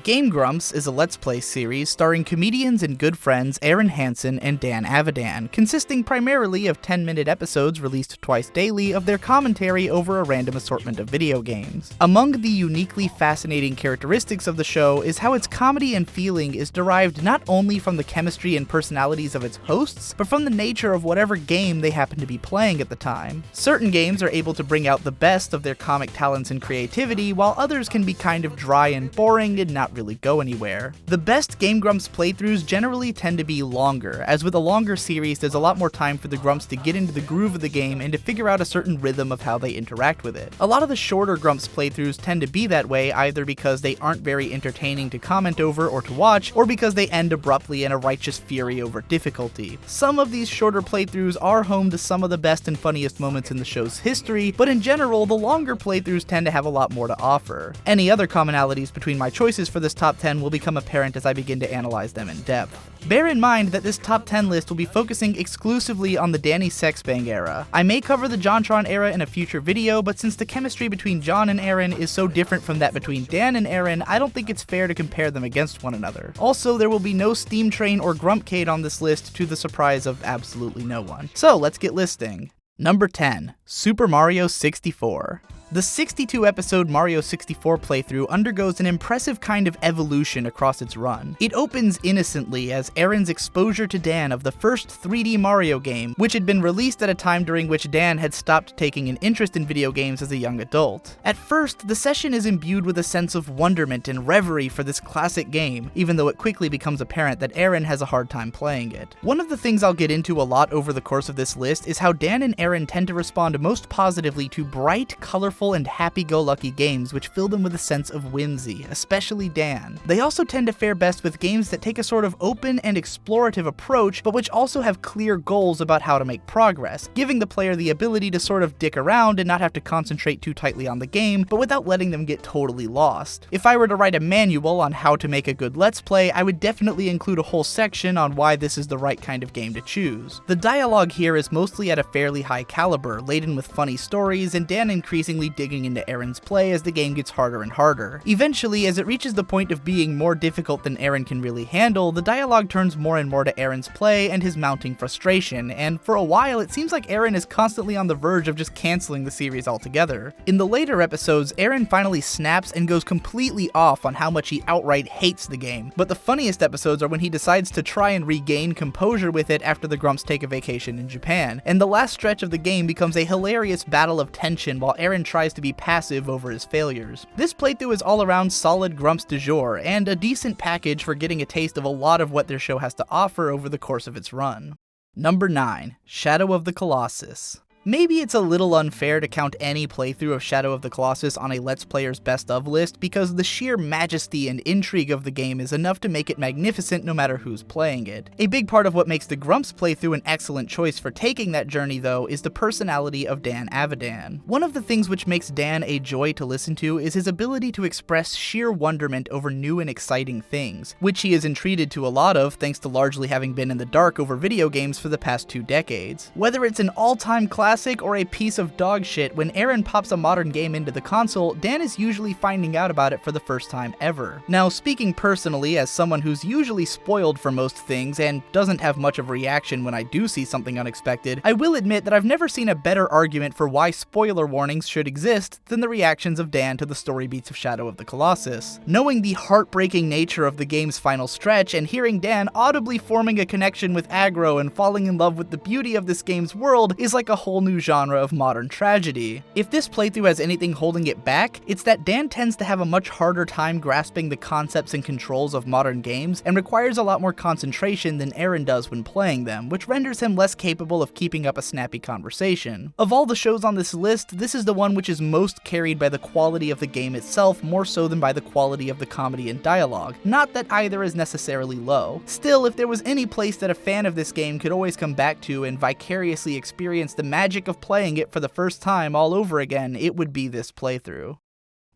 Game Grumps is a Let's Play series starring comedians and good friends Aaron Hansen and Dan Avidan, consisting primarily of 10-minute episodes released twice daily of their commentary over a random assortment of video games. Among the uniquely fascinating characteristics of the show is how its comedy and feeling is derived not only from the chemistry and personalities of its hosts, but from the nature of whatever game they happen to be playing at the time. Certain games are able to bring out the best of their comic talents and creativity, while others can be kind of dry and boring and not really go anywhere. The best Game Grumps playthroughs generally tend to be longer, as with a longer series there's a lot more time for the Grumps to get into the groove of the game and to figure out a certain rhythm of how they interact with it. A lot of the shorter Grumps playthroughs tend to be that way either because they aren't very entertaining to comment over or to watch, or because they end abruptly in a righteous fury over difficulty. Some of these shorter playthroughs are home to some of the best and funniest moments in the show's history, but in general the longer playthroughs tend to have a lot more to offer. Any other commonalities between my choices for this top 10 will become apparent as I begin to analyze them in depth. Bear in mind that this top 10 list will be focusing exclusively on the Danny Sexbang era. I may cover the JonTron era in a future video, but since the chemistry between John and Aaron is so different from that between Dan and Aaron, I don't think it's fair to compare them against one another. Also, there will be no Steam Train or Grumpcade on this list, to the surprise of absolutely no one. So let's get listing. Number 10, Super Mario 64. The 62-episode Mario 64 playthrough undergoes an impressive kind of evolution across its run. It opens innocently as Aaron's exposure to Dan of the first 3D Mario game, which had been released at a time during which Dan had stopped taking an interest in video games as a young adult. At first, the session is imbued with a sense of wonderment and reverie for this classic game, even though it quickly becomes apparent that Aaron has a hard time playing it. One of the things I'll get into a lot over the course of this list is how Dan and Aaron tend to respond most positively to bright, colorful, and happy-go-lucky games which fill them with a sense of whimsy, especially Dan. They also tend to fare best with games that take a sort of open and explorative approach, but which also have clear goals about how to make progress, giving the player the ability to sort of dick around and not have to concentrate too tightly on the game, but without letting them get totally lost. If I were to write a manual on how to make a good Let's Play, I would definitely include a whole section on why this is the right kind of game to choose. The dialogue here is mostly at a fairly high caliber, laden with funny stories, and Dan increasingly digging into Aaron's play as the game gets harder and harder. Eventually, as it reaches the point of being more difficult than Aaron can really handle, the dialogue turns more and more to Aaron's play and his mounting frustration, and for a while it seems like Aaron is constantly on the verge of just canceling the series altogether. In the later episodes, Aaron finally snaps and goes completely off on how much he outright hates the game, but the funniest episodes are when he decides to try and regain composure with it after the Grumps take a vacation in Japan, and the last stretch of the game becomes a hilarious battle of tension while Aaron tries to be passive over his failures. This playthrough is all around solid Grumps du jour, and a decent package for getting a taste of a lot of what their show has to offer over the course of its run. Number 9, Shadow of the Colossus. Maybe it's a little unfair to count any playthrough of Shadow of the Colossus on a Let's Player's Best Of list, because the sheer majesty and intrigue of the game is enough to make it magnificent no matter who's playing it. A big part of what makes the Grumps playthrough an excellent choice for taking that journey, though, is the personality of Dan Avidan. One of the things which makes Dan a joy to listen to is his ability to express sheer wonderment over new and exciting things, which he is entreated to a lot of thanks to largely having been in the dark over video games for the past 2 decades. Whether it's an all-time classic or a piece of dog shit, when Aaron pops a modern game into the console, Dan is usually finding out about it for the first time ever. Now, speaking personally, as someone who's usually spoiled for most things and doesn't have much of a reaction when I do see something unexpected, I will admit that I've never seen a better argument for why spoiler warnings should exist than the reactions of Dan to the story beats of Shadow of the Colossus. Knowing the heartbreaking nature of the game's final stretch and hearing Dan audibly forming a connection with Agro and falling in love with the beauty of this game's world is like a whole new genre of modern tragedy. If this playthrough has anything holding it back, it's that Dan tends to have a much harder time grasping the concepts and controls of modern games and requires a lot more concentration than Aaron does when playing them, which renders him less capable of keeping up a snappy conversation. Of all the shows on this list, this is the one which is most carried by the quality of the game itself more so than by the quality of the comedy and dialogue. Not that either is necessarily low. Still, if there was any place that a fan of this game could always come back to and vicariously experience the magic of playing it for the first time all over again, it would be this playthrough.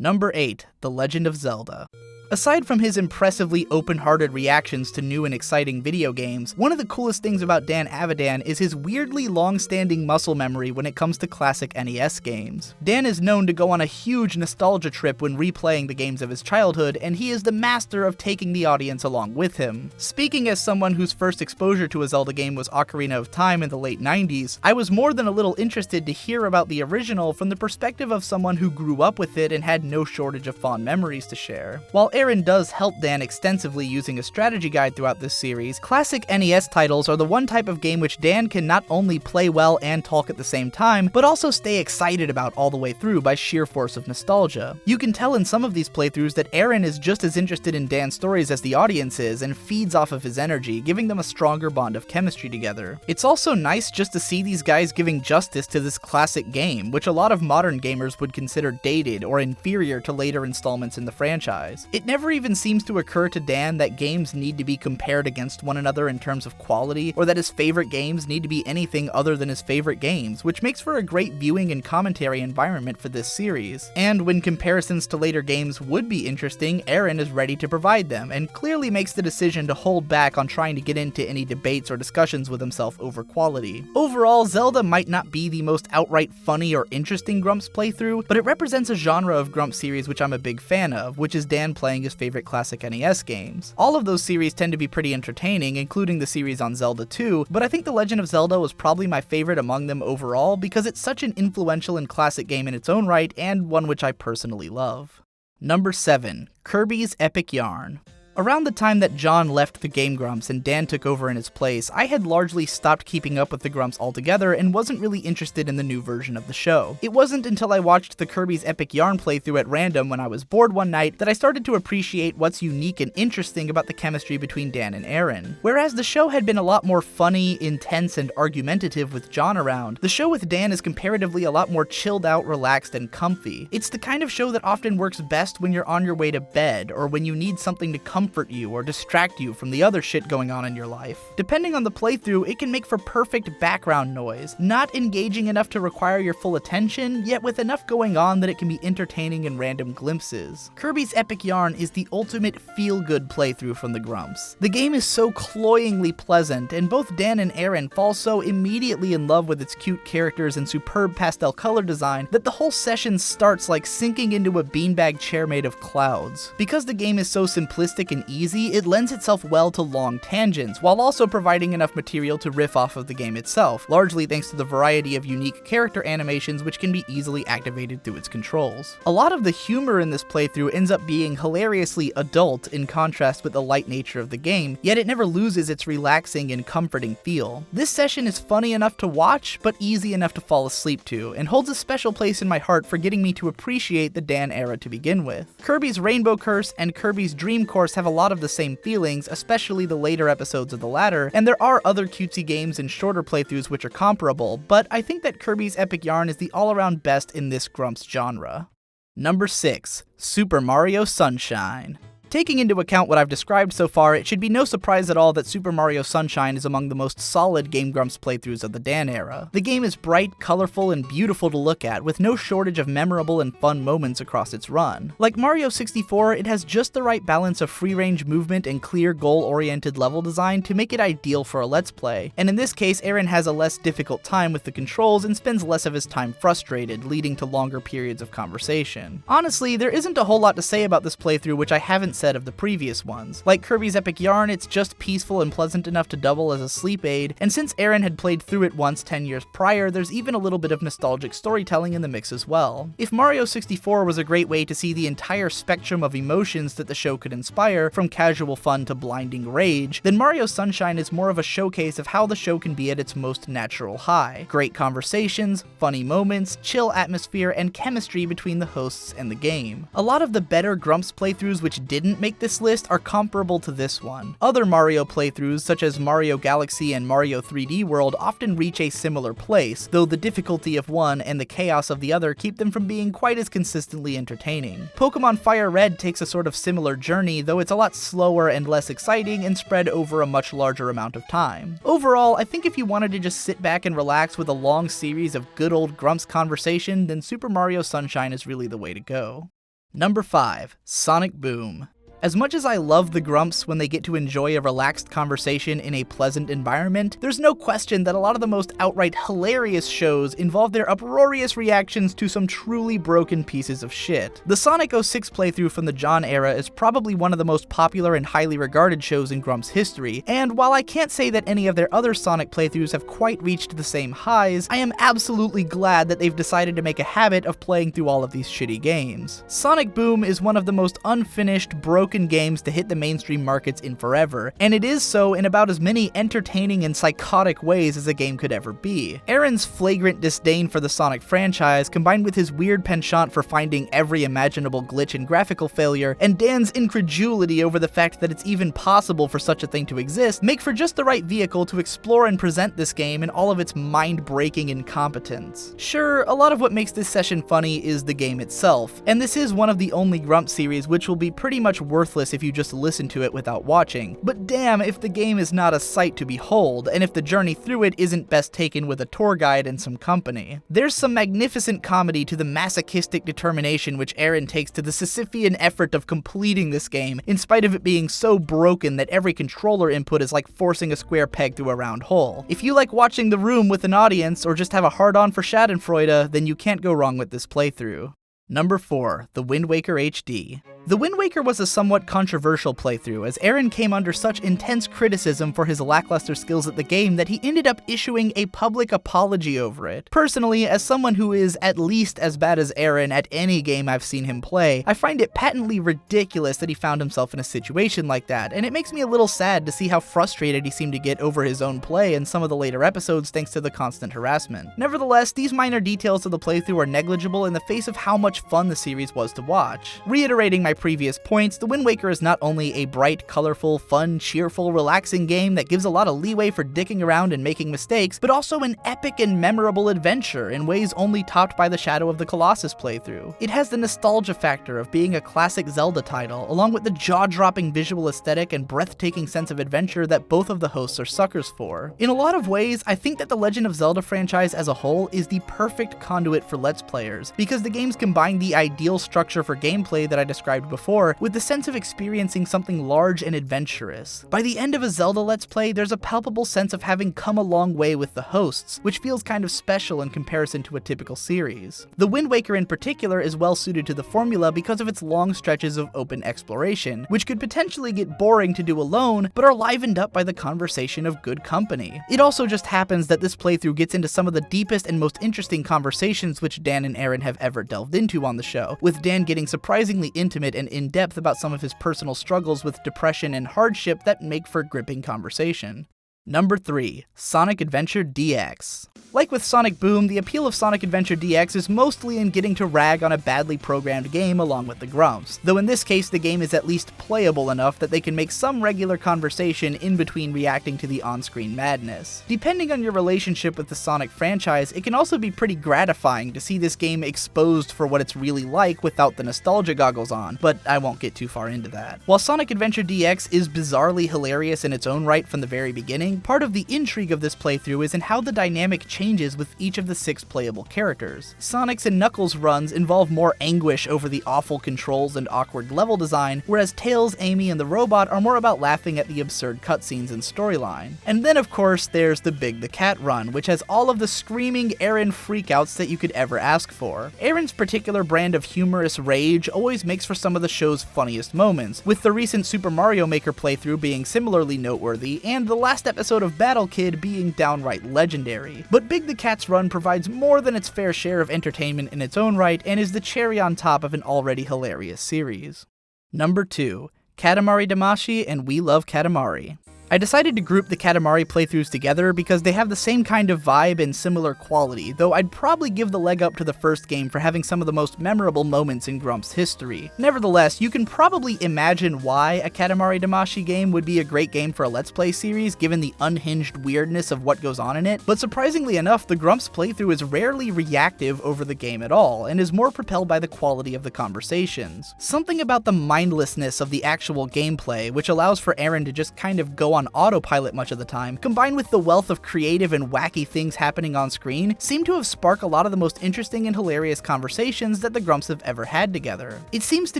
Number 8. The Legend of Zelda. Aside from his impressively open-hearted reactions to new and exciting video games, one of the coolest things about Dan Avidan is his weirdly long-standing muscle memory when it comes to classic NES games. Dan is known to go on a huge nostalgia trip when replaying the games of his childhood, and he is the master of taking the audience along with him. Speaking as someone whose first exposure to a Zelda game was Ocarina of Time in the late 90s, I was more than a little interested to hear about the original from the perspective of someone who grew up with it and had no shortage of fond memories to share. While Aaron does help Dan extensively using a strategy guide throughout this series, classic NES titles are the one type of game which Dan can not only play well and talk at the same time, but also stay excited about all the way through by sheer force of nostalgia. You can tell in some of these playthroughs that Aaron is just as interested in Dan's stories as the audience is and feeds off of his energy, giving them a stronger bond of chemistry together. It's also nice just to see these guys giving justice to this classic game, which a lot of modern gamers would consider dated or inferior to later installments in the franchise. It never even seems to occur to Dan that games need to be compared against one another in terms of quality, or that his favorite games need to be anything other than his favorite games, which makes for a great viewing and commentary environment for this series. And when comparisons to later games would be interesting, Aaron is ready to provide them, and clearly makes the decision to hold back on trying to get into any debates or discussions with himself over quality. Overall, Zelda might not be the most outright funny or interesting Grumps playthrough, but it represents a genre of Grumps series which I'm a big fan of, which is Dan playing his favorite classic NES games. All of those series tend to be pretty entertaining, including the series on Zelda 2, but I think The Legend of Zelda was probably my favorite among them overall because it's such an influential and classic game in its own right, and one which I personally love. Number 7. Kirby's Epic Yarn. Around the time that John left the Game Grumps and Dan took over in his place, I had largely stopped keeping up with the Grumps altogether and wasn't really interested in the new version of the show. It wasn't until I watched the Kirby's Epic Yarn playthrough at random when I was bored one night that I started to appreciate what's unique and interesting about the chemistry between Dan and Aaron. Whereas the show had been a lot more funny, intense, and argumentative with John around, the show with Dan is comparatively a lot more chilled out, relaxed, and comfy. It's the kind of show that often works best when you're on your way to bed, or when you need something to comfort you or distract you from the other shit going on in your life. Depending on the playthrough, it can make for perfect background noise, not engaging enough to require your full attention, yet with enough going on that it can be entertaining in random glimpses. Kirby's Epic Yarn is the ultimate feel-good playthrough from the Grumps. The game is so cloyingly pleasant, and both Dan and Aaron fall so immediately in love with its cute characters and superb pastel color design that the whole session starts like sinking into a beanbag chair made of clouds. Because the game is so simplistic and easy, it lends itself well to long tangents, while also providing enough material to riff off of the game itself, largely thanks to the variety of unique character animations which can be easily activated through its controls. A lot of the humor in this playthrough ends up being hilariously adult in contrast with the light nature of the game, yet it never loses its relaxing and comforting feel. This session is funny enough to watch, but easy enough to fall asleep to, and holds a special place in my heart for getting me to appreciate the Dan era to begin with. Kirby's Rainbow Curse and Kirby's Dream Course have a lot of the same feelings, especially the later episodes of the latter, and there are other cutesy games and shorter playthroughs which are comparable, but I think that Kirby's Epic Yarn is the all-around best in this Grumps genre. Number 6. Super Mario Sunshine. Taking into account what I've described so far, it should be no surprise at all that Super Mario Sunshine is among the most solid Game Grumps playthroughs of the Dan era. The game is bright, colorful, and beautiful to look at, with no shortage of memorable and fun moments across its run. Like Mario 64, it has just the right balance of free-range movement and clear goal-oriented level design to make it ideal for a Let's Play, and in this case, Aaron has a less difficult time with the controls and spends less of his time frustrated, leading to longer periods of conversation. Honestly, there isn't a whole lot to say about this playthrough which I haven't said of the previous ones. Like Kirby's Epic Yarn, it's just peaceful and pleasant enough to double as a sleep aid, and since Aaron had played through it once 10 years prior, there's even a little bit of nostalgic storytelling in the mix as well. If Mario 64 was a great way to see the entire spectrum of emotions that the show could inspire, from casual fun to blinding rage, then Mario Sunshine is more of a showcase of how the show can be at its most natural high. Great conversations, funny moments, chill atmosphere, and chemistry between the hosts and the game. A lot of the better Grumps playthroughs which didn't make this list are comparable to this one. Other Mario playthroughs, such as Mario Galaxy and Mario 3D World, often reach a similar place, though the difficulty of one and the chaos of the other keep them from being quite as consistently entertaining. Pokemon Fire Red takes a sort of similar journey, though it's a lot slower and less exciting and spread over a much larger amount of time. Overall, I think if you wanted to just sit back and relax with a long series of good old Grumps conversation, then Super Mario Sunshine is really the way to go. Number 5. Sonic Boom. As much as I love the Grumps when they get to enjoy a relaxed conversation in a pleasant environment, there's no question that a lot of the most outright hilarious shows involve their uproarious reactions to some truly broken pieces of shit. The Sonic 06 playthrough from the John era is probably one of the most popular and highly regarded shows in Grumps history, and while I can't say that any of their other Sonic playthroughs have quite reached the same highs, I am absolutely glad that they've decided to make a habit of playing through all of these shitty games. Sonic Boom is one of the most unfinished, broken games to hit the mainstream markets in forever, and it is so in about as many entertaining and psychotic ways as a game could ever be. Aaron's flagrant disdain for the Sonic franchise, combined with his weird penchant for finding every imaginable glitch and graphical failure, and Dan's incredulity over the fact that it's even possible for such a thing to exist, make for just the right vehicle to explore and present this game in all of its mind-breaking incompetence. Sure, a lot of what makes this session funny is the game itself, and this is one of the only Grumps series which will be pretty much worthless if you just listen to it without watching, but damn if the game is not a sight to behold, and if the journey through it isn't best taken with a tour guide and some company. There's some magnificent comedy to the masochistic determination which Aaron takes to the Sisyphean effort of completing this game, in spite of it being so broken that every controller input is like forcing a square peg through a round hole. If you like watching The Room with an audience, or just have a hard-on for Schadenfreude, then you can't go wrong with this playthrough. Number 4. The Wind Waker HD. The Wind Waker was a somewhat controversial playthrough, as Aaron came under such intense criticism for his lackluster skills at the game that he ended up issuing a public apology over it. Personally, as someone who is at least as bad as Aaron at any game I've seen him play, I find it patently ridiculous that he found himself in a situation like that, and it makes me a little sad to see how frustrated he seemed to get over his own play in some of the later episodes thanks to the constant harassment. Nevertheless, these minor details of the playthrough are negligible in the face of how much fun the series was to watch. Reiterating my previous points, The Wind Waker is not only a bright, colorful, fun, cheerful, relaxing game that gives a lot of leeway for dicking around and making mistakes, but also an epic and memorable adventure in ways only topped by the Shadow of the Colossus playthrough. It has the nostalgia factor of being a classic Zelda title, along with the jaw-dropping visual aesthetic and breathtaking sense of adventure that both of the hosts are suckers for. In a lot of ways, I think that the Legend of Zelda franchise as a whole is the perfect conduit for Let's Players, because the games combine the ideal structure for gameplay that I described before with the sense of experiencing something large and adventurous. By the end of a Zelda Let's Play, there's a palpable sense of having come a long way with the hosts, which feels kind of special in comparison to a typical series. The Wind Waker in particular is well suited to the formula because of its long stretches of open exploration, which could potentially get boring to do alone, but are livened up by the conversation of good company. It also just happens that this playthrough gets into some of the deepest and most interesting conversations which Dan and Aaron have ever delved into on the show, with Dan getting surprisingly intimate and in-depth about some of his personal struggles with depression and hardship that make for gripping conversation. Number 3. Sonic Adventure DX. Like with Sonic Boom, the appeal of Sonic Adventure DX is mostly in getting to rag on a badly programmed game along with the Grumps, though in this case the game is at least playable enough that they can make some regular conversation in between reacting to the on-screen madness. Depending on your relationship with the Sonic franchise, it can also be pretty gratifying to see this game exposed for what it's really like without the nostalgia goggles on, but I won't get too far into that. While Sonic Adventure DX is bizarrely hilarious in its own right from the very beginning, part of the intrigue of this playthrough is in how the dynamic changes with each of the 6 playable characters. Sonic's and Knuckles' runs involve more anguish over the awful controls and awkward level design, whereas Tails, Amy, and the robot are more about laughing at the absurd cutscenes and storyline. And then of course there's the Big the Cat run, which has all of the screaming Aaron freakouts that you could ever ask for. Aaron's particular brand of humorous rage always makes for some of the show's funniest moments, with the recent Super Mario Maker playthrough being similarly noteworthy, and the last episode of Battle Kid being downright legendary. But Big the Cat's run provides more than its fair share of entertainment in its own right, and is the cherry on top of an already hilarious series. Number 2. Katamari Damacy and We Love Katamari. I decided to group the Katamari playthroughs together because they have the same kind of vibe and similar quality, though I'd probably give the leg up to the first game for having some of the most memorable moments in Grumps history. Nevertheless, you can probably imagine why a Katamari Damacy game would be a great game for a Let's Play series given the unhinged weirdness of what goes on in it, but surprisingly enough, the Grumps playthrough is rarely reactive over the game at all, and is more propelled by the quality of the conversations. Something about the mindlessness of the actual gameplay, which allows for Aaron to just kind of go on autopilot much of the time, combined with the wealth of creative and wacky things happening on screen, seem to have sparked a lot of the most interesting and hilarious conversations that the Grumps have ever had together. It seems to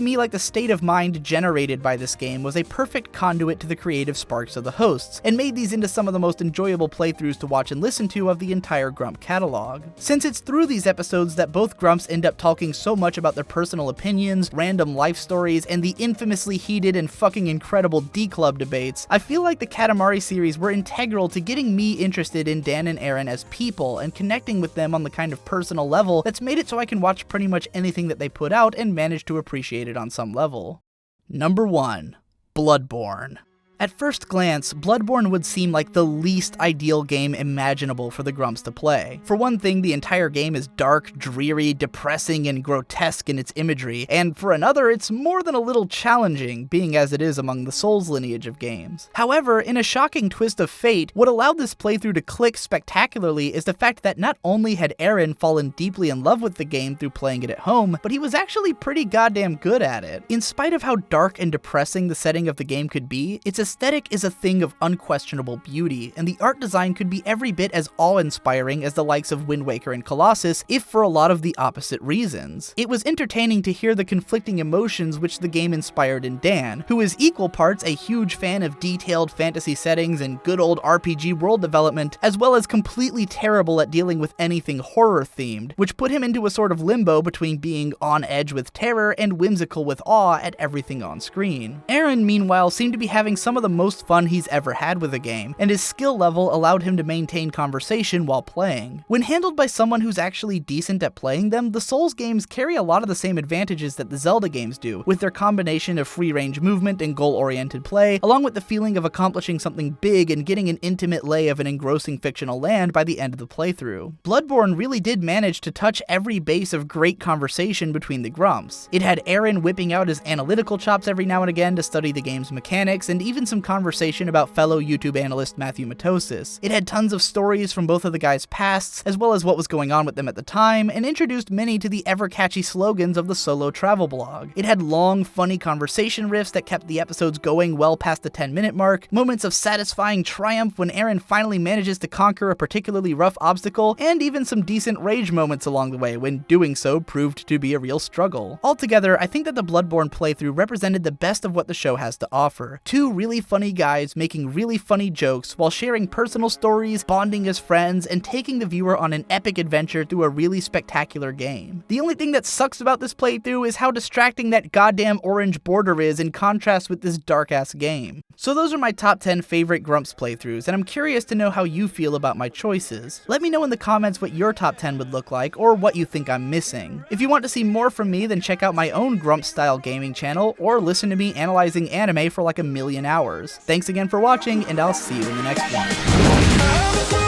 me like the state of mind generated by this game was a perfect conduit to the creative sparks of the hosts, and made these into some of the most enjoyable playthroughs to watch and listen to of the entire Grump catalog. Since it's through these episodes that both Grumps end up talking so much about their personal opinions, random life stories, and the infamously heated and fucking incredible D-Club debates, I feel like the Hatamari series were integral to getting me interested in Dan and Aaron as people and connecting with them on the kind of personal level that's made it so I can watch pretty much anything that they put out and manage to appreciate it on some level. Number 1. Bloodborne. At first glance, Bloodborne would seem like the least ideal game imaginable for the Grumps to play. For one thing, the entire game is dark, dreary, depressing, and grotesque in its imagery, and for another, it's more than a little challenging, being as it is among the Souls lineage of games. However, in a shocking twist of fate, what allowed this playthrough to click spectacularly is the fact that not only had Aaron fallen deeply in love with the game through playing it at home, but he was actually pretty goddamn good at it. In spite of how dark and depressing the setting of the game could be, its aesthetic is a thing of unquestionable beauty, and the art design could be every bit as awe-inspiring as the likes of Wind Waker and Colossus, if for a lot of the opposite reasons. It was entertaining to hear the conflicting emotions which the game inspired in Dan, who is equal parts a huge fan of detailed fantasy settings and good old RPG world development, as well as completely terrible at dealing with anything horror-themed, which put him into a sort of limbo between being on edge with terror and whimsical with awe at everything on screen. Aaron, meanwhile, seemed to be having some of the most fun he's ever had with a game, and his skill level allowed him to maintain conversation while playing. When handled by someone who's actually decent at playing them, the Souls games carry a lot of the same advantages that the Zelda games do, with their combination of free-range movement and goal-oriented play, along with the feeling of accomplishing something big and getting an intimate lay of an engrossing fictional land by the end of the playthrough. Bloodborne really did manage to touch every base of great conversation between the Grumps. It had Aaron whipping out his analytical chops every now and again to study the game's mechanics, and even some conversation about fellow YouTube analyst Matthew Matosis. It had tons of stories from both of the guys' pasts, as well as what was going on with them at the time, and introduced many to the ever-catchy slogans of the solo travel blog. It had long, funny conversation riffs that kept the episodes going well past the 10-minute mark, moments of satisfying triumph when Aaron finally manages to conquer a particularly rough obstacle, and even some decent rage moments along the way when doing so proved to be a real struggle. Altogether, I think that the Bloodborne playthrough represented the best of what the show has to offer. Two really funny guys making really funny jokes while sharing personal stories, bonding as friends, and taking the viewer on an epic adventure through a really spectacular game. The only thing that sucks about this playthrough is how distracting that goddamn orange border is in contrast with this dark-ass game. So those are my top 10 favorite Grumps playthroughs, and I'm curious to know how you feel about my choices. Let me know in the comments what your top 10 would look like, or what you think I'm missing. If you want to see more from me, then check out my own Grumps-style gaming channel, or listen to me analyzing anime for like a million hours. Thanks again for watching, and I'll see you in the next one.